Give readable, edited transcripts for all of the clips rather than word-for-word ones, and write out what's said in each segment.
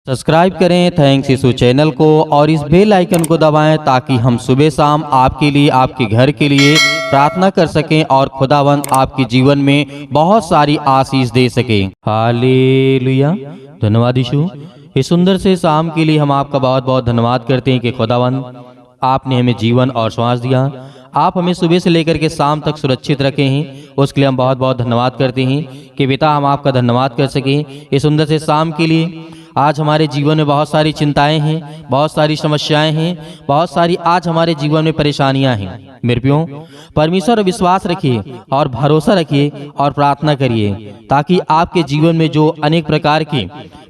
Subscribe करें thanks यीशु channel को और इस बेल आइकन को दबाएं ताकि हम सुबह शाम आपके लिए आपके घर के लिए प्रार्थना कर सकें और खुदावंद आपके जीवन में बहुत सारी आशीष दे सके। हालेलुया। धन्यवाद यीशु। इस सुंदर से शाम के लिए हम आपका बहुत बहुत धन्यवाद करते हैं कि खुदावंद आपने हमें जीवन और श्वास दिया। आप हमें सुबह से लेकर के शाम तक सुरक्षित रखे हैं, उसके लिए हम बहुत बहुत धन्यवाद करते हैं कि पिता हम आपका धन्यवाद कर सकें इस सुंदर से शाम के लिए। आज हमारे जीवन में बहुत सारी चिंताएं हैं, बहुत सारी समस्याएं हैं, बहुत सारी आज हमारे जीवन में परेशानियां हैं। मेरे प्रियो, परमेश्वर पर विश्वास रखिए और भरोसा रखिए और प्रार्थना करिए ताकि आपके जीवन में जो अनेक प्रकार की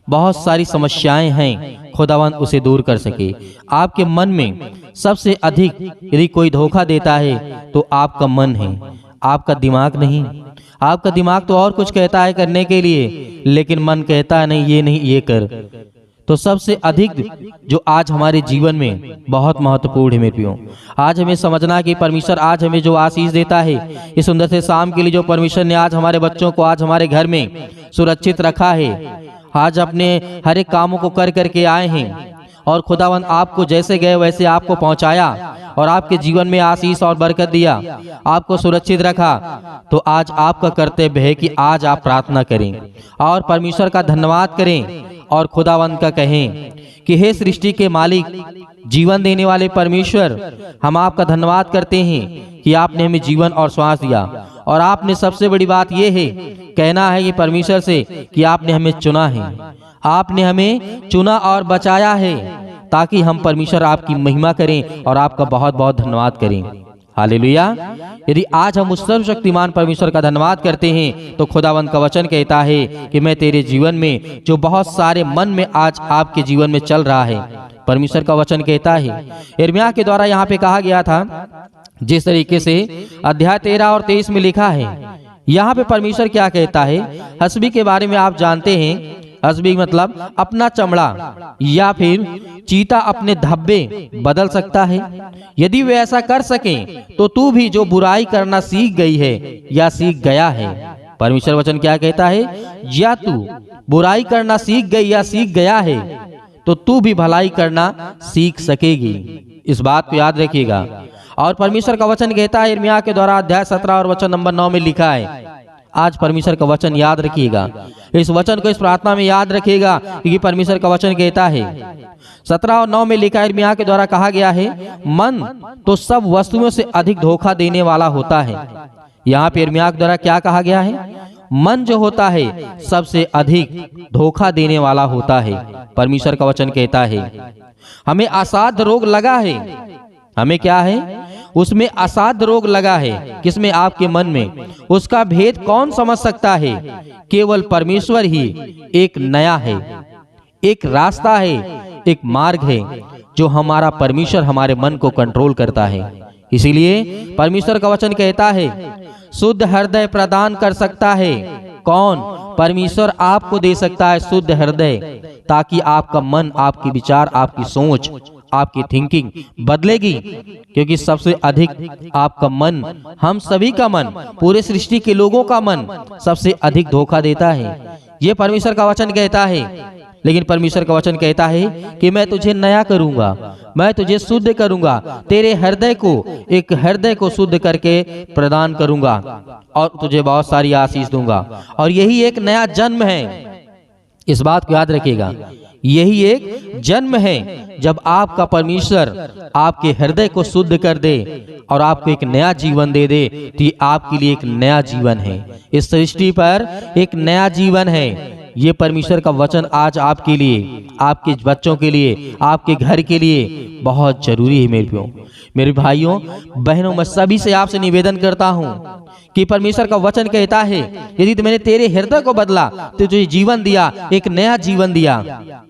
बहुत सारी समस्याएं हैं खुदावंद उसे दूर कर सके। आपके मन में सबसे अधिक यदि कोई धोखा देता है तो आपका मन है, आपका दिमाग नहीं। आपका दिमाग तो और कुछ कहता है करने के लिए, लेकिन मन कहता है नहीं, ये नहीं, ये कर। तो सबसे अधिक जो आज हमारे जीवन में बहुत महत्वपूर्ण है मेरे प्रियो, आज हमें समझना कि परमेश्वर आज हमें जो आशीष देता है इस सुंदर से शाम के लिए, जो परमेश्वर ने आज हमारे बच्चों को आज हमारे घर में सुरक्षित रखा है, आज अपने हर एक कामों को कर करके आए हैं और खुदावंद आपको जैसे गए वैसे आपको पहुंचाया और आपके जीवन में आशीष और बरकत दिया, आपको सुरक्षित रखा। तो आज आपका कर्तव्य है कि आज आप प्रार्थना करें और परमेश्वर का धन्यवाद करें और खुदावंद का कहें कि हे सृष्टि के मालिक, जीवन देने वाले परमेश्वर, हम आपका धन्यवाद करते हैं कि आपने हमें जीवन और श्वास दिया। और आपने सबसे बड़ी बात यह है, कहना है कि परमेश्वर से कि आपने हमें चुना है, आपने हमें चुना और बचाया है ताकि हम परमेश्वर आपकी महिमा करें और आपका बहुत बहुत धन्यवाद करें। हालेलुया। यदि आज हम उस सर्वशक्तिमान परमेश्वर का धन्यवाद करते हैं तो खुदावंद का वचन कहता है कि मैं तेरे जीवन में जो बहुत सारे मन में आज आपके जीवन में चल रहा है, परमेश्वर का वचन कहता है, यिर्मयाह के द्वारा यहाँ पे कहा गया था, जिस तरीके से अध्याय 13 और 23 में लिखा है, यहाँ पे परमेश्वर क्या कहता है। हसबी के बारे में आप जानते हैं, हसबी मतलब अपना चमड़ा या फिर चीता अपने धब्बे बदल सकता है। यदि वे ऐसा कर सकें तो तू भी जो बुराई करना सीख गई है या सीख गया है, परमेश्वर वचन क्या कहता है, या तू बुराई करना सीख गई या सीख गया है तो तू भी भलाई करना सीख सकेगी। इस बात को याद रखिएगा। और परमेश्वर का वचन कहता है यिर्मयाह के द्वारा अध्याय 17 और वचन नंबर 9 में लिखा है। आज परमेश्वर का वचन याद रखिएगा, इस वचन को इस प्रार्थना में याद रखिएगा क्योंकि परमेश्वर का वचन कहता है 17 और 9 में लिखा है, यिर्मयाह के द्वारा कहा गया है, मन तो सब वस्तुओं से अधिक धोखा देने वाला होता है। यहाँ पे यिर्मयाह के द्वारा क्या कहा गया है, मन जो होता है सबसे अधिक धोखा देने वाला होता है। परमेश्वर का वचन कहता है हमें असाध्य रोग लगा है। हमें क्या है, उसमें असाध्य रोग लगा है। किसमें, आपके मन में। उसका भेद कौन समझ सकता है, केवल परमेश्वर ही। एक नया है, एक रास्ता है, एक मार्ग है जो हमारा परमेश्वर हमारे मन को कंट्रोल करता है। इसीलिए परमेश्वर का वचन कहता है शुद्ध हृदय प्रदान कर सकता है कौन, परमेश्वर आपको दे सकता है शुद्ध हृदय, ताकि आपका मन, आपके विचार, आपकी सोच, आपकी थिंकिंग बदलेगी। क्योंकि सबसे अधिक आपका मन, हम सभी का मन, पूरे सृष्टि के लोगों का मन सबसे अधिक धोखा देता है। ये परमेश्वर का वचन कहता है। लेकिन परमेश्वर का वचन कहता है कि मैं तुझे नया करूंगा, मैं तुझे शुद्ध करूंगा, तेरे हृदय को, एक हृदय को शुद्ध करके प्रदान करूंगा और तुझे बहुत सारी आशीष दूंगा। और यही एक नया जन्म है। इस बात को याद रखिएगा, यही एक जन्म है जब आपका परमेश्वर आपके हृदय को शुद्ध कर दे और आपको एक नया जीवन दे दे। तो ये आपके लिए एक नया जीवन है, इस सृष्टि पर एक नया जीवन है। ये परमेश्वर का वचन आज आपके लिए, आपके बच्चों के लिए, आपके घर के लिए बहुत जरूरी है। मेरे भाइयों बहनों, मैं सभी से आपसे निवेदन करता हूँ कि परमेश्वर का वचन कहता है यदि मैंने तेरे हृदय को बदला तो तुझे जीवन दिया, एक नया जीवन दिया।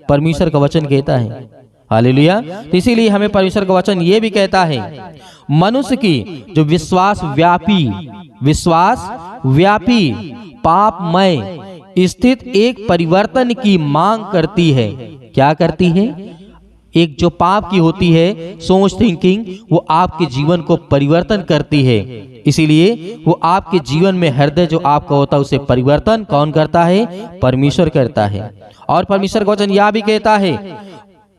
परमेश्वर का वचन कहता है। हालेलुया। तो इसीलिए हमें परमेश्वर का वचन ये भी कहता है, मनुष्य की जो विश्वास व्यापी पापमय स्थित एक परिवर्तन की मांग करती है। क्या करती है, एक जो पाप की होती है सोच थिंकिंग, वो आपके जीवन को परिवर्तन करती है। इसीलिए वो आपके जीवन में हृदय जो आपका होता है उसे परिवर्तन कौन करता है? परमेश्वर करता है। और परमेश्वर का वचन यह भी कहता है,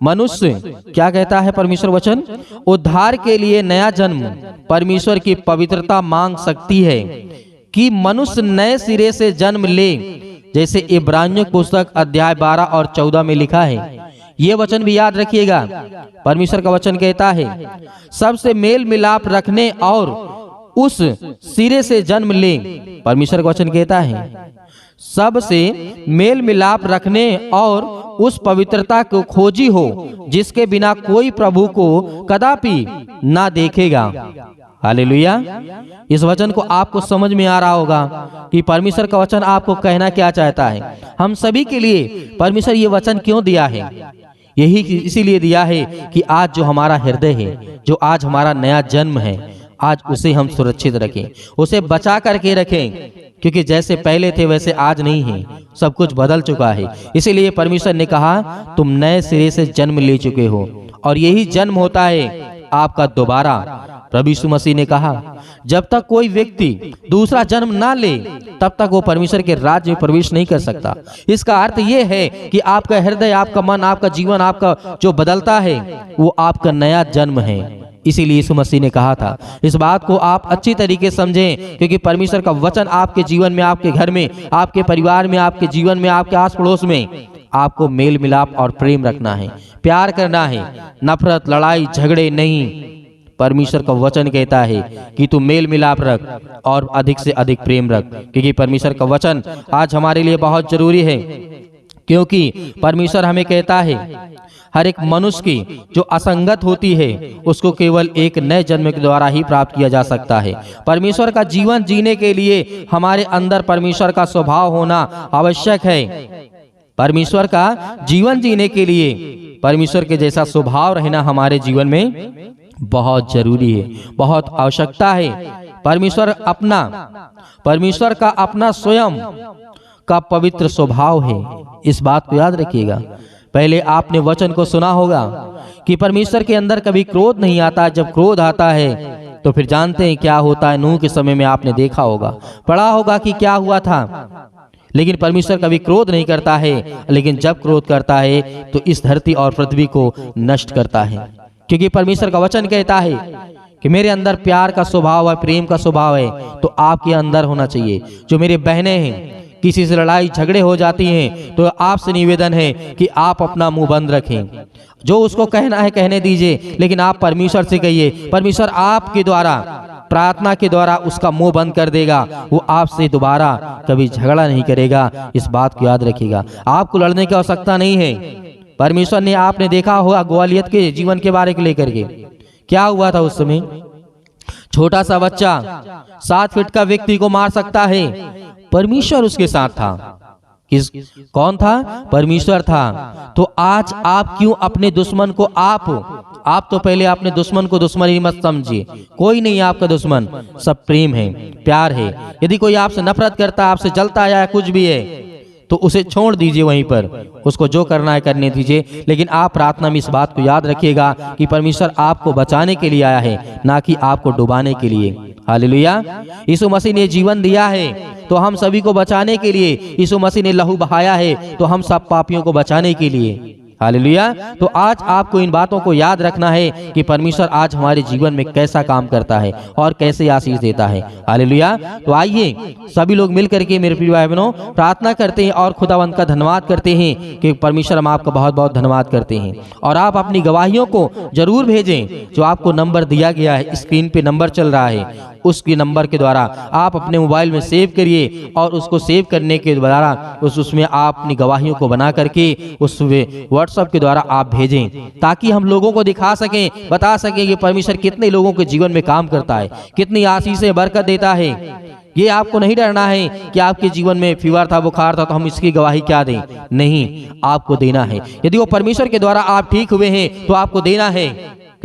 मनुष्य क्या कहता है परमेश्वर वचन? उद्धार के लिए नया जन्म परमेश्वर की पवित्रता मांग सकती है कि मनुष्य नए सिरे से जन्म ले, जैसे इब्रानियों पुस्तक अध्याय 12 और 14 में लिखा है। ये वचन भी याद रखिएगा। परमेश्वर का वचन कहता है, सबसे मेल मिलाप रखने और उस सिरे से जन्म ले। परमेश्वर का वचन कहता है, सबसे मेल मिलाप रखने और उस पवित्रता को खोजी हो जिसके बिना कोई प्रभु को कदापि ना देखेगा। हालेलुया। इस वचन को आपको समझ में आ रहा होगा कि परमेश्वर का वचन आपको कहना क्या चाहता है। हम सभी के लिए परमेश्वर ये वचन क्यों दिया है? यही इसीलिए दिया है कि आज जो हमारा हृदय है, जो आज हमारा नया जन्म है, आज उसे हम सुरक्षित रखें, उसे बचा करके रखें, क्योंकि जैसे पहले थे वैसे आज नहीं है, सब कुछ बदल चुका है। इसीलिए परमेश्वर ने कहा तुम नए सिरे से जन्म ले चुके हो, और यही जन्म होता है आपका दोबारा। प्रभु यीशु मसीह ने कहा जब तक कोई व्यक्ति दूसरा जन्म ना ले तब तक वो परमेश्वर के राज्य में प्रवेश नहीं कर सकता। इसका अर्थ ये है कि आपका हृदय, आपका मन, आपका जीवन, आपका जो बदलता है वो आपका नया जन्म है। इसीलिए यीशु मसीह ने कहा था। इस बात को आप अच्छी तरीके से समझें, क्योंकि परमेश्वर का वचन आपके जीवन में, आपके घर में, आपके परिवार में, आपके जीवन में, आपके आस पड़ोस में आपको मेल मिलाप और प्रेम रखना है, प्यार करना है, नफरत, लड़ाई, झगड़े नहीं। परमेश्वर का वचन कहता है कि तू मेल मिलाप रख और अधिक से अधिक प्रेम रख, क्योंकि परमेश्वर का वचन आज हमारे लिए बहुत जरूरी है। क्योंकि परमेश्वर हमें कहता है हर एक मनुष्य की जो असंगत होती है उसको केवल एक नए जन्म के द्वारा ही प्राप्त किया जा सकता है। परमेश्वर का जीवन जीने के लिए हमारे अंदर परमेश्वर का स्वभाव होना आवश्यक है। परमेश्वर का जीवन जीने के लिए परमेश्वर के जैसा स्वभाव रहना हमारे जीवन में बहुत जरूरी है, बहुत आवश्यकता है। परमेश्वर का अपना स्वयं का पवित्र स्वभाव है। इस बात को याद रखिएगा। पहले आपने वचन को सुना होगा कि परमेश्वर के अंदर कभी क्रोध नहीं आता। जब क्रोध आता है तो फिर जानते हैं क्या होता है। नूह के समय में आपने देखा होगा, पढ़ा होगा कि क्या हुआ था। लेकिन परमेश्वर कभी क्रोध नहीं करता है, लेकिन जब क्रोध करता है तो इस धरती और पृथ्वी को नष्ट करता है। क्योंकि परमेश्वर का वचन कहता है कि मेरे अंदर प्यार का स्वभाव है, प्रेम का स्वभाव है, तो आपके अंदर होना चाहिए। जो मेरे बहनें हैं किसी से लड़ाई झगड़े हो जाती हैं तो आपसे निवेदन है कि आप अपना मुंह बंद रखें। जो उसको कहना है कहने दीजिए, लेकिन आप परमेश्वर से कहिए। परमेश्वर आपके द्वारा, प्रार्थना के द्वारा उसका मुंह बंद कर देगा। वो आपसे दोबारा कभी झगड़ा नहीं करेगा। इस बात को याद रखिएगा। आपको लड़ने की आवश्यकता नहीं है। परमेश्वर ने, आपने देखा होगा गोलियत के जीवन के बारे को लेकर के क्या हुआ था। उस समय छोटा सा बच्चा 7 फीट का व्यक्ति को मार सकता है। परमेश्वर उसके साथ था। कौन था? परमेश्वर था। तो आज आप क्यों अपने दुश्मन को आप तो पहले अपने दुश्मन को दुश्मन ही मत समझिए। कोई नहीं आपका दुश्मन, सब प्रेम है, प्यार है। यदि कोई आपसे नफरत करता, आपसे जलता है या कुछ भी है, तो उसे छोड़ दीजिए वहीं पर, उसको जो करना है करने दीजिए। लेकिन आप प्रार्थना में इस बात को याद रखिएगा कि परमेश्वर आपको बचाने के लिए आया है, ना कि आपको डुबाने के लिए। हालेलुया। यीशु मसीह ने जीवन दिया है तो हम सभी को बचाने के लिए। यीशु मसीह ने लहू बहाया है तो हम सब पापियों को बचाने के लिए। हालेलुया। तो आज आपको इन बातों को याद रखना है कि परमेश्वर आज हमारे जीवन में कैसा काम करता है और कैसे आशीष देता है। हालेलुया। तो आइए सभी लोग मिल करके मेरे प्रिय भाई बहनों प्रार्थना करते हैं और खुदावंद का धन्यवाद करते हैं कि परमेश्वर हम आपका बहुत बहुत धन्यवाद करते हैं। और आप अपनी गवाहियों को जरूर भेजें। जो आपको नंबर दिया गया है, स्क्रीन पे नंबर चल रहा है, उसके नंबर के द्वारा आप अपने मोबाइल में सेव करिए और उसको सेव करने के द्वारा उसमें आप अपनी गवाहियों को बना करके उस व्हाट्सएप के द्वारा आप भेजें, ताकि हम लोगों को दिखा सकें, बता सकें कि परमेश्वर कितने लोगों के जीवन में काम करता है, कितनी आशीष बरकत देता है। ये आपको नहीं डरना है कि आपके जीवन में फीवर था, बुखार था, तो हम इसकी गवाही क्या दें। नहीं, आपको देना है। यदि वो परमेश्वर के द्वारा आप ठीक हुए हैं तो आपको देना है,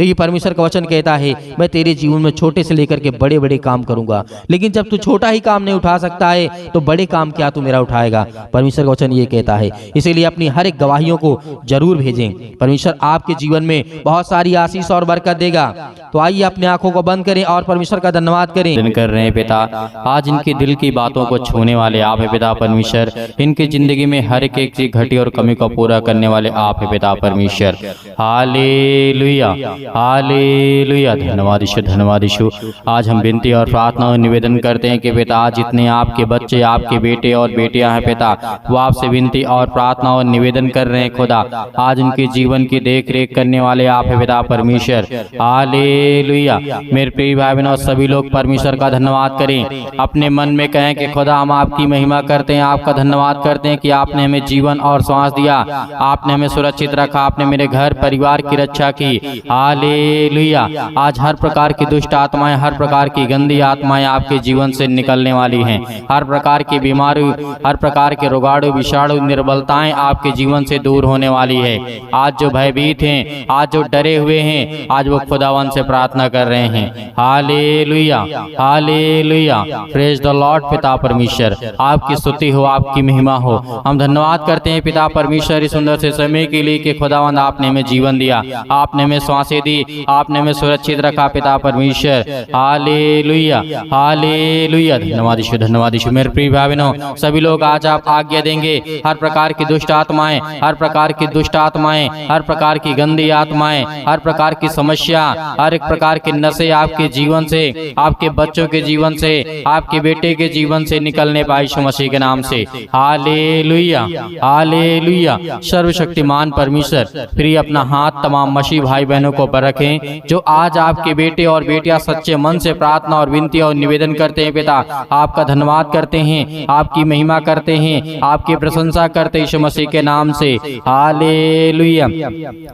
क्योंकि परमेश्वर का वचन कहता है मैं तेरे जीवन में छोटे से लेकर के बड़े बड़े काम करूंगा। लेकिन जब तू छोटा ही काम नहीं उठा सकता है तो बड़े काम क्या तू मेरा उठाएगा? परमेश्वर का वचन ये कहता है। इसीलिए अपनी हर एक गवाहियों को जरूर भेजें। परमेश्वर आपके जीवन में बहुत सारी आशीष और बरकत देगा। तो आइए अपनी आंखों को बंद करें और परमेश्वर का धन्यवाद करें। कर रहे हैं पिता, आज इनके दिल की बातों को छूने वाले आप है पिता परमेश्वर। इनकी जिंदगी में हर एक चीज घटी और कमी को पूरा करने वाले आप है पिता परमेश्वर। Hallelujah, hallelujah. धन्यवाद यीशु, धन्यवाद यीशु। आज हम विनती और प्रार्थना और निवेदन करते हैं कि पिता जितने आपके बच्चे, आपके बेटे और बेटियां हैं पिता, वो आपसे विनती और प्रार्थना और निवेदन कर रहे हैं खुदा। आज उनके जीवन की देख रेख करने वाले आप है पिता परमेश्वर। हालेलुया। मेरे प्रिय भाई बहनों, सभी लोग परमेश्वर का धन्यवाद करें। अपने मन में कहें कि खुदा हम आपकी महिमा करते हैं, आपका धन्यवाद करते हैं कि आपने हमें जीवन और श्वास दिया, आपने हमें सुरक्षित रखा, आपने मेरे घर परिवार की रक्षा की। हालेलुया। आज हर प्रकार की दुष्ट आत्माएं, हर प्रकार की गंदी आत्माएं आपके जीवन से निकलने वाली हैं। हर प्रकार की बीमारी, हर प्रकार के रोगाणु, विषाणु, निर्बलताएं आपके जीवन से दूर होने वाली है। आज जो भयभीत हैं, आज जो डरे हुए हैं, आज वो खुदावन से प्रार्थना कर रहे हैं। Hallelujah, hallelujah. Praise the Lord. पिता परमेश्वर आपकी स्तुति हो, आपकी महिमा हो। हम धन्यवाद करते हैं पिता परमेश्वर इस सुंदर से समय के लिए कि खुदावंद आपने हमें जीवन दिया, आपने हमें सांसें दी, आपने हमें सुरक्षित रखा पिता परमेश्वर। Hallelujah, hallelujah. धन्यवाद यीशु, धन्यवाद यीशु। मेरे प्रिय भाई बहनों, सभी लोग आज आप आज्ञा देंगे हर प्रकार की दुष्ट आत्माएं, हर प्रकार की दुष्ट आत्माएं, हर प्रकार की गंदी आत्माएं, हर प्रकार की समस्या, हर एक प्रकार के नशे आपके जीवन से, आपके बच्चों के जीवन से, आपके बेटे के जीवन से निकलने पाए यीशु मसीह के नाम से। Hallelujah, hallelujah. सर्वशक्तिमान परमेश्वर फिर अपना हाथ तमाम मसीह भाई बहनों को पर रखें जो आज आपके बेटे और बेटियां सच्चे मन से प्रार्थना और विनती और निवेदन करते हैं पिता। आपका धन्यवाद करते हैं, आपकी महिमा करते हैं, आपकी प्रशंसा करते हैं यीशु मसीह के नाम से। Hallelujah,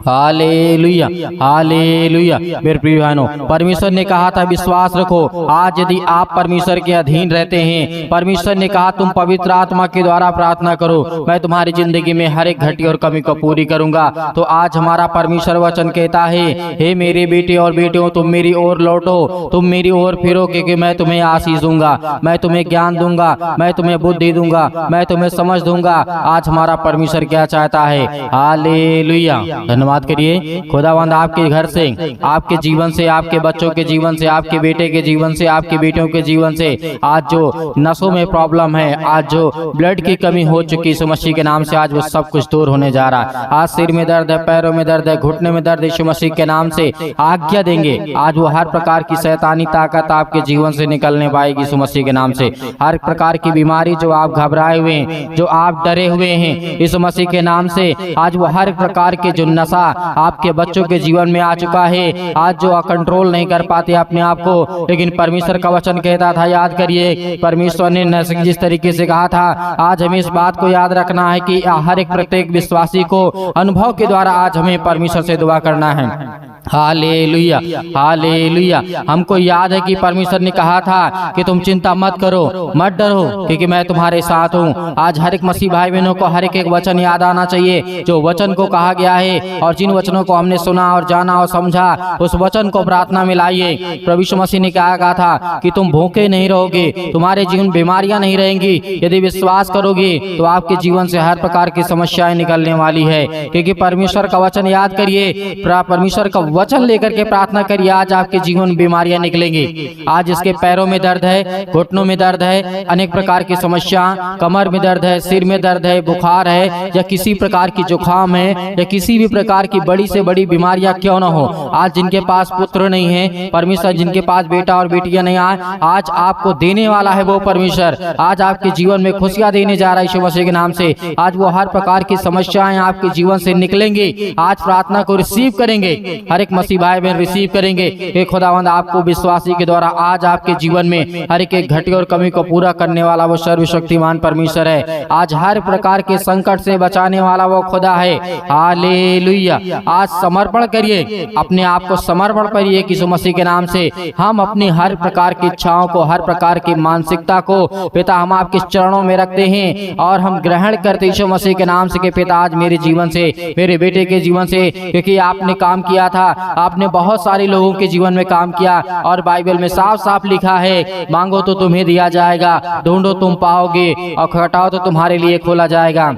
hallelujah, hallelujah. मेरे प्रिय बहनों, परमेश्वर ने कहा था विश्वास रखो। आज यदि आप परमेश्वर के अधीन रहते हैं, परमेश्वर ने कहा तुम पवित्र आत्मा के द्वारा प्रार्थना करो, मैं तुम्हारी जिंदगी में हर एक घटी और कमी को पूरी करूंगा। तो आज हमारा परमेश्वर वचन कहता है, हे मेरे बेटे और बेटियों, तुम मेरी ओर लौटो, तुम मेरी ओर फिरो, क्योंकि मैं तुम्हें आशीष दूंगा, मैं तुम्हें ज्ञान दूंगा, मैं तुम्हें बुद्धि दूंगा, मैं तुम्हें समझ दूंगा। आज हमारा परमेश्वर क्या चाहता है? हालेलुया। धन्यवाद करिए खुदावंद आपके घर से, आपके जीवन से, आपके बच्चों के जीवन से, आपके बेटे के जीवन से, आपकी बेटियों के जीवन से आज जो नसों में प्रॉब्लम है, आज जो ब्लड की कमी हो चुकी यीशु मसीह के नाम से, आज वो सब कुछ दूर होने जा रहा है। आज सिर में दर्द है, पैरों में दर्द है, घुटने में दर्द, यीशु मसीह के नाम से आज्ञा देंगे आज वो हर प्रकार की शैतानी ताकत आपके जीवन से निकलने पाएगी यीशु मसीह के नाम से। हर प्रकार की बीमारी जो आप घबराए हुए हैं, जो आप डरे हुए हैं, यीशु मसीह के नाम से आज वो हर प्रकार के जो नशा आपके बच्चों के जीवन में आ चुका है, आज जो कंट्रोल नहीं कर पाते अपने आप को, लेकिन परमेश्वर का वचन कहता था, याद करिए परमेश्वर ने जिस तरीके से कहा था, आज हमें इस बात को याद रखना है कि हर एक प्रत्येक विश्वासी को अनुभव के द्वारा आज हमें परमेश्वर से दुआ करना है। Hallelujah, hallelujah. हमको याद है कि परमेश्वर ने कहा था कि तुम चिंता मत करो, मत डरो, क्योंकि मैं तुम्हारे साथ हूँ। आज हर एक मसीह भाई बहनों को हर एक वचन याद आना चाहिए जो वचन को कहा गया है, और जिन वचनों को हमने सुना और जाना और समझा, उस वचन को प्रार्थना में लाइए। प्रभु यीशु मसीह ने कहा था कि तुम भूखे नहीं रहोगे, तुम्हारे जीवन बीमारियां नहीं रहेंगी। यदि विश्वास करोगे तो आपके जीवन से हर प्रकार की समस्याएं निकलने वाली है, क्योंकि परमेश्वर का वचन याद करिए, परमेश्वर का वचन लेकर के प्रार्थना करिए, आज आपके जीवन में बीमारियां निकलेंगी। आज इसके पैरों में दर्द है, घुटनों में दर्द है, अनेक प्रकार की समस्या, कमर में दर्द है, सिर में दर्द है, बुखार है, या किसी प्रकार की जुकाम है, या किसी भी प्रकार की बड़ी से बड़ी बीमारियां क्यों न हो, आज जिनके पास पुत्र नहीं है, परमेश्वर जिनके पास बेटा और बेटियां नहीं आए, आज आपको देने वाला है वो परमेश्वर। आज आपके जीवन में खुशियां देने जा रहा है यीशु मसीह के नाम से। आज वो हर प्रकार की समस्याएं आपके जीवन से निकलेंगी। आज प्रार्थना को रिसीव करेंगे, हर एक मसीह भाई बहन रिसीव करेंगे कि खुदावंद आपको विश्वासी के द्वारा आज आपके जीवन में हर एक घटी और कमी को पूरा करने वाला वो सर्वशक्तिमान परमेश्वर है। आज हर प्रकार के संकट से बचाने वाला वो खुदा है। हालेलुया। आज समर्पण करिए, अपने आप को समर्पण करिए यीशु मसीह के नाम से। हम अपनी हर प्रकार की इच्छाओं को, हर प्रकार की मानसिकता को पिता हम आपके चरणों में रखते हैं और हम ग्रहण करते यीशु मसीह के नाम से कि पिता आज मेरे जीवन से, मेरे बेटे के जीवन से, क्योंकि आपने काम किया था आपने बहुत सारे लोगों के जीवन में काम किया और बाइबल में साफ साफ लिखा है, मांगो तो तुम्हें दिया जाएगा, ढूंढो तुम पाओगे और खटखटाओ तो तुम्हारे लिए खोला जाएगा।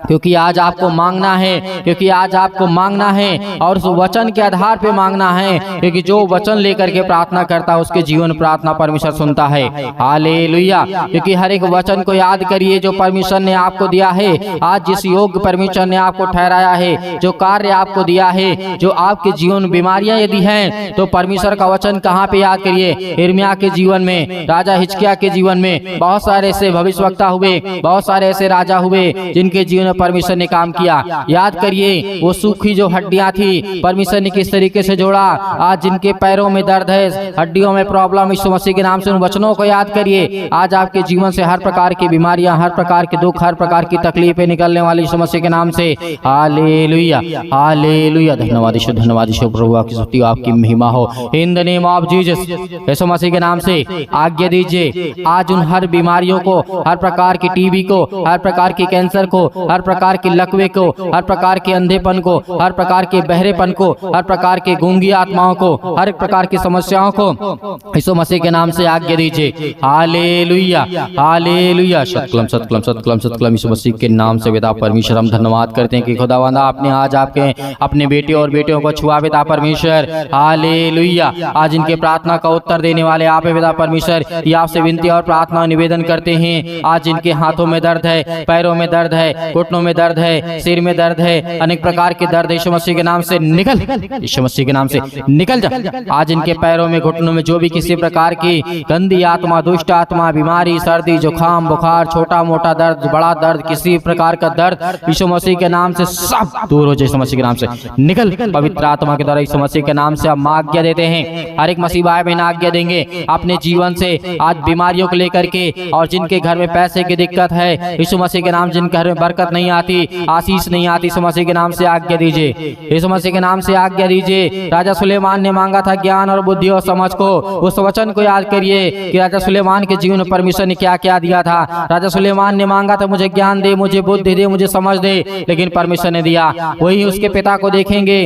क्योंकि आज आपको मांगना है, क्योंकि आज आपको मांगना है और उस वचन के आधार पे मांगना है, क्योंकि जो वचन लेकर के प्रार्थना करता है उसके जीवन प्रार्थना परमेश्वर सुनता है। हालेलुया। क्योंकि हर एक वचन को याद करिए जो परमेश्वर ने आपको दिया है। आज जिस योग्य परमेश्वर ने आपको ठहराया है, जो कार्य आपको दिया है, जो आपके जीवन में बीमारियां यदि हैं, तो परमेश्वर का वचन कहाँ पे याद करिए? यिर्मयाह के जीवन में, राजा हिजकिय्याह के जीवन में बहुत सारे ऐसे भविष्यवक्ता हुए, बहुत सारे ऐसे राजा हुए जिनके जीवन में परमेश्वर ने काम किया। याद करिए वो सूखी जो हड्डियां थी परमेश्वर ने किस तरीके से जोड़ा। आज जिनके पैरों में दर्द है, हड्डियों में प्रॉब्लम, यीशु मसीह के नाम से उन वचनों को याद करिए। आज आपके जीवन से हर प्रकार की बीमारियां, हर प्रकार के दुख, हर प्रकार की तकलीफें निकलने वाली यीशु मसीह के नाम से। Hallelujah, hallelujah. धन्यवाद यीशु, धन्यवाद यीशु। प्रभु आपकी स्तुति, आपकी महिमा हो in the name of Jesus. यीशु मसीह के नाम से आज्ञा दीजिए आज उन हर बीमारियों को, हर प्रकार की टीबी को, हर प्रकार की कैंसर को, हर प्रकार के लकवे को, हर प्रकार के अंधेपन को, हर प्रकार के बहरेपन को, हर प्रकार के गूंगी आत्माओं को, हर एक प्रकार की समस्याओं को यीशु मसीह के नाम से आज्ञा दीजिए। Hallelujah, hallelujah. सतकलम सतकलम सतकलम सतकलम। यीशु मसीह के नाम से पिता परमेश्वर हम धन्यवाद करते हैं कि खुदावंद आपने आज आपके अपने बेटे और बेटियों को छुआ पिता परमेश्वर। हालेलुया। आज इनके प्रार्थना का उत्तर देने वाले आप है पिता परमेश्वर। ये आपसे विनती और प्रार्थना निवेदन करते हैं। आज इनके हाथों में दर्द है, पैरों में दर्द है, घुटनों में दर्द है, सिर में दर्द है, अनेक प्रकार के दर्द यीशु मसीह के नाम से निकल, यीशु मसीह के नाम से निकल जा। आज इनके पैरों में, घुटनों में जो भी किसी प्रकार की गंदी आत्मा, दुष्ट आत्मा, बीमारी, सर्दी, जुकाम, बुखार, छोटा मोटा दर्द, बड़ा दर्द, किसी प्रकार का दर्द यीशु मसीह के नाम से सब दूर हो जाए। यीशु मसीह के नाम से निकल। पवित्र आत्मा के द्वारा यीशु मसीह के नाम से हम आज्ञा देते हैं। हर एक मसीह भाई बहन आज्ञा देंगे अपने जीवन से आज बीमारियों को लेकर के, और जिनके घर में पैसे की दिक्कत है यीशु मसीह के नाम, जिनके घर में बरकत नहीं आती, आशीष नहीं आती, यीशु मसीह के नाम से आज्ञा दीजिए। यीशु मसीह के नाम से आज्ञा दीजिए। राजा सुलेमान ने मांगा था ज्ञान और बुद्धि और समझ को। उस वचन को याद करिए कि राजा सुलेमान के जीवन में परमेश्वर ने क्या क्या दिया था। राजा सुलेमान ने मांगा था मुझे ज्ञान दे, मुझे बुद्धि दे, मुझे समझ दे, लेकिन परमेश्वर ने दिया। वही उसके पिता को देखेंगे,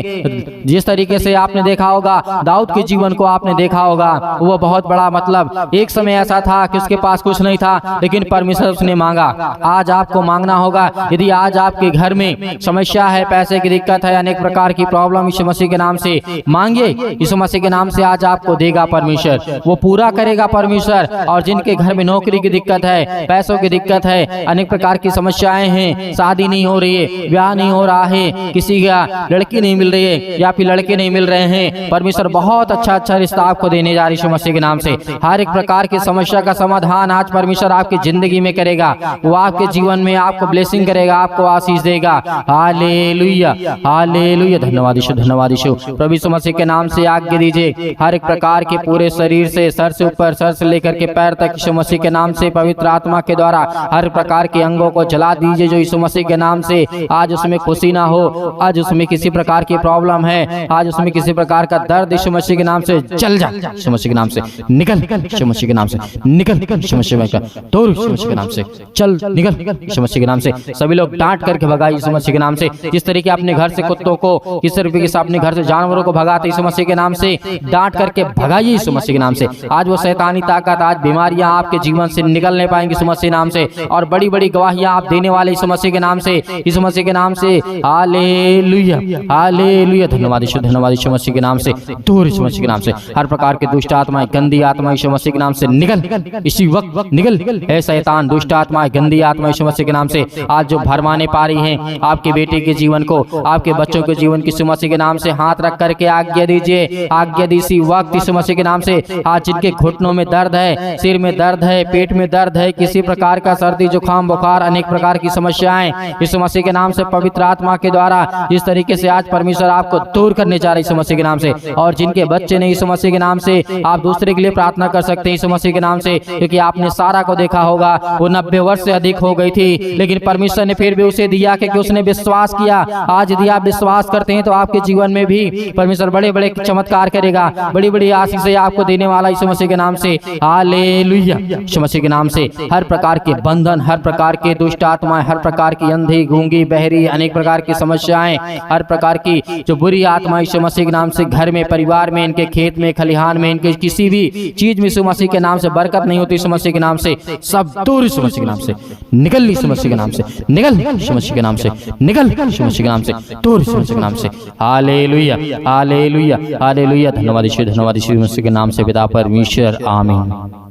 जिस तरीके से आपने देखा होगा दाऊद के जीवन को आपने देखा होगा, वो बहुत बड़ा मतलब एक समय ऐसा था कि उसके पास कुछ नहीं था, लेकिन परमेश्वर उसने मांगा। आज आपको मांगना होगा। यदि आज आपके घर में समस्या है, पैसे की दिक्कत है, अनेक प्रकार की प्रॉब्लम, यीशु मसीह के नाम से मांगिए। यीशु मसीह के नाम से आज आपको देगा परमेश्वर, वो पूरा करेगा परमेश्वर। और जिनके घर में नौकरी की दिक्कत है, पैसों की दिक्कत है, अनेक प्रकार की समस्याएं हैं, शादी नहीं हो रही है, ब्याह नहीं हो रहा है, किसी का लड़की नहीं मिल रही है या फिर लड़के नहीं मिल रहे हैं, परमेश्वर बहुत अच्छा अच्छा रिश्ता आपको देने जा रही है यीशु मसीह के नाम से। हर एक प्रकार की समस्या का समाधान आज परमेश्वर आपकी जिंदगी में करेगा। वो आपके जीवन में आपको ब्लेसिंग करेगा, आपको आशीष देगा। Hallelujah, hallelujah. धन्यवाद यीशु, धन्यवाद यीशु। प्रभु यीशु मसीह के नाम से आज्ञा दीजिए हर एक प्रकार के पूरे शरीर से, सर से ऊपर, सर से लेकर के पैर तक यीशु मसीह के नाम से पवित्र आत्मा के द्वारा हर प्रकार के अंगों को जला दीजिए जो यीशु मसीह के नाम से आज उसमें खुशी ना हो, आज उसमें किसी प्रकार की प्रॉब्लम है, आज उसमें किसी प्रकार का दर्द यीशु मसीह के नाम से चल जा, यीशु मसीह के नाम से निकल, यीशु मसीह के नाम से निकल, यीशु मसीह का दूर, यीशु मसीह के नाम से चल निकल, यीशु मसीह के नाम से। सभी लोग डांट करके भगाए यीशु मसीह के नाम से। जिस तरीके अपने घर से कुत्तों को, किस तरीके से अपने घर से जानवरों को भगाते यीशु मसीह के नाम से डांट करके भगाइए यीशु मसीह के नाम से। आज वो शैतानी ताकत, आज बीमारियां आपके जीवन से निकल नहीं पाएंगी यीशु मसीह के नाम से, और बड़ी बड़ी गवाहियां आप देने वाले यीशु मसीह के नाम से, यीशु मसीह के नाम से। Hallelujah, hallelujah. धन्यवाद यीशु, धन्यवाद यीशु मसीह के नाम से। दूर यीशु मसीह के नाम से हर प्रकार के दुष्ट आत्माएं, गंदी आत्मा यीशु मसीह के नाम से निकल, इसी वक्त निकल। है शैतान, दुष्ट आत्माएं, गंदी आत्मा यीशु मसीह के नाम से आज जो भरमाने पा रही हैं आपके बेटे के जीवन को, आपके बच्चों के जीवन की यीशु मसीह के नाम से हाथ रख करके आज्ञा दीजिए, आज्ञा दी इसी वक्त यीशु मसीह के नाम से। आज जिनके घुटनों में दर्द है, सिर में दर्द है, पेट में दर्द है, किसी प्रकार का सर्दी, जुकाम, बुखार, अनेक प्रकार की समस्याएं यीशु मसीह के नाम से पवित्र आत्मा के द्वारा जिस तरीके से आज परमेश्वर आपको दूर करने जा रहे यीशु मसीह के नाम से। और जिनके बच्चे नहीं यीशु मसीह के नाम से, आप दूसरे के लिए प्रार्थना कर सकते हैं यीशु मसीह के नाम से, क्योंकि आपने सारा को देखा होगा, वो 90 वर्ष से अधिक हो गई थी, लेकिन परमेश्वर ने फिर भी उसे दिया क्योंकि उसने विश्वास किया। आज यदि आप विश्वास करते हैं तो आपके जीवन में भी परमेश्वर बड़े बड़े चमत्कार करेगा, बड़ी बड़ी आशीष आपको देने वाला यीशु मसीह के नाम से। हालेलुया, यीशु मसीह के नाम से हर प्रकार के बंधन, हर प्रकार के दुष्ट आत्माएं, हर प्रकार की अंधी, गूंगी, बहरी, अनेक प्रकार की समस्याएं, हर प्रकार की जो बुरी आत्मा यीशु मसीह के नाम से घर में, परिवार में, इनके खेत में, खलिहान में, इनके किसी भी चीज में यीशु मसीह के नाम से बरकत नहीं होती, यीशु मसीह के नाम से सब दूर यीशु मसीह के नाम से निकल, यीशु मसीह के नाम से निकल, यीशु मसीह के नाम से निकल, यीशु मसीह के नाम से दूर, यीशु मसीह के नाम से। Hallelujah, hallelujah, hallelujah. धन्यवाद यीशु, धन्यवाद यीशु मसीह के नाम से पिता परमेश्वर, आमीन।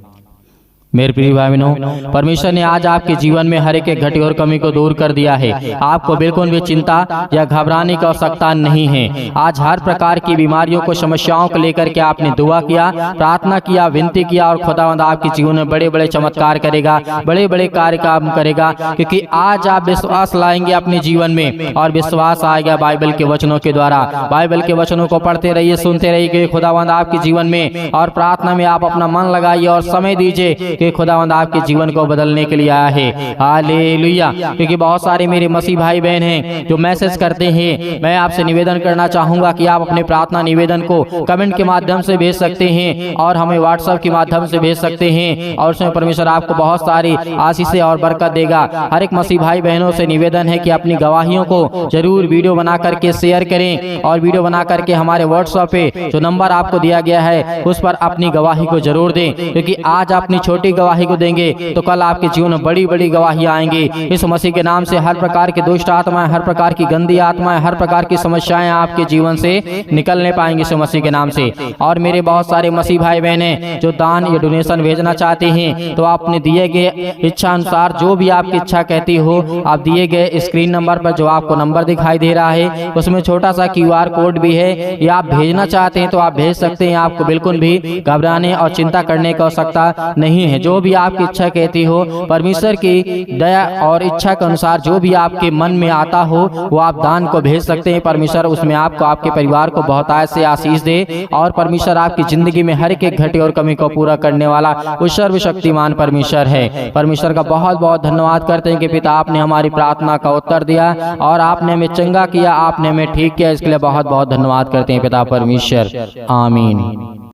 मेरे प्रिय भाई बहनों, परमेश्वर ने आज आपके जीवन में हर एक घटी और कमी को दूर कर दिया है। आपको बिल्कुल भी चिंता या घबराने की आवश्यकता नहीं है। आज हर प्रकार की बीमारियों को, समस्याओं को लेकर के आपने दुआ किया, प्रार्थना किया, विनती किया और खुदावंद आपके जीवन में बड़े बड़े चमत्कार करेगा, बड़े बड़े कार्य काम करेगा, क्योंकि आज आप विश्वास लाएंगे अपने जीवन में और विश्वास आएगा बाइबल के वचनों के द्वारा। बाइबल के वचनों को पढ़ते रहिए, सुनते रहिए खुदावंद आपके जीवन में, और प्रार्थना में आप अपना मन लगाइए और समय दीजिए कि खुदावंद आपके जीवन को बदलने के लिए आया है। हालेलुया। क्योंकि बहुत सारे मेरे मसीह भाई बहन हैं जो मैसेज करते हैं। मैं आपसे निवेदन करना चाहूंगा कि आप अपने प्रार्थना निवेदन को कमेंट के माध्यम से भेज सकते हैं और हमें व्हाट्सएप के माध्यम से भेज सकते हैं, और उसमें परमेश्वर आपको बहुत सारी आशीषें और बरकत देगा। हर एक मसीह भाई बहनों से निवेदन है कि अपनी गवाहियों को जरूर वीडियो बना करके शेयर करें, और वीडियो बना करके हमारे व्हाट्सएप पे जो नंबर आपको दिया गया है उस पर अपनी गवाही को जरूर दें, क्योंकि आज अपनी छोटी गवाही को देंगे तो कल आपके जीवन में बड़ी बड़ी गवाही आएंगी। इस मसीह के नाम से हर प्रकार की दुष्ट आत्माएं, हर प्रकार की गंदी आत्माएं, हर प्रकार की समस्याएं आपके जीवन से निकलने पाएंगे इस मसीह के नाम से। और मेरे बहुत सारे मसीह भाई बहनें जो दान या डोनेशन भेजना चाहते हैं, तो आप अपने दिए गए इच्छा अनुसार जो भी आपकी इच्छा कहती हो, आप दिए गए स्क्रीन नंबर पर जो आपको नंबर दिखाई दे रहा है उसमें छोटा सा QR कोड भी है, या आप भेजना चाहते हैं तो आप भेज सकते हैं। आपको बिल्कुल भी घबराने और चिंता करने की आवश्यकता नहीं है। जो भी आपकी इच्छा कहती हो, परमेश्वर की दया और इच्छा के अनुसार जो भी आपके मन में आता हो वो आप दान को भेज सकते हैं। परमेश्वर उसमें आपको, आपके परिवार को बहुत से आशीष दे, और परमेश्वर आपकी जिंदगी में हर एक घटी और कमी को पूरा करने वाला वो सर्वशक्तिमान परमेश्वर है। परमेश्वर का बहुत बहुत धन्यवाद करते हैं कि पिता आपने हमारी प्रार्थना का उत्तर दिया और आपने हमें चंगा किया, आपने हमें ठीक किया। इसके लिए बहुत बहुत धन्यवाद करते हैं पिता परमेश्वर, आमीन।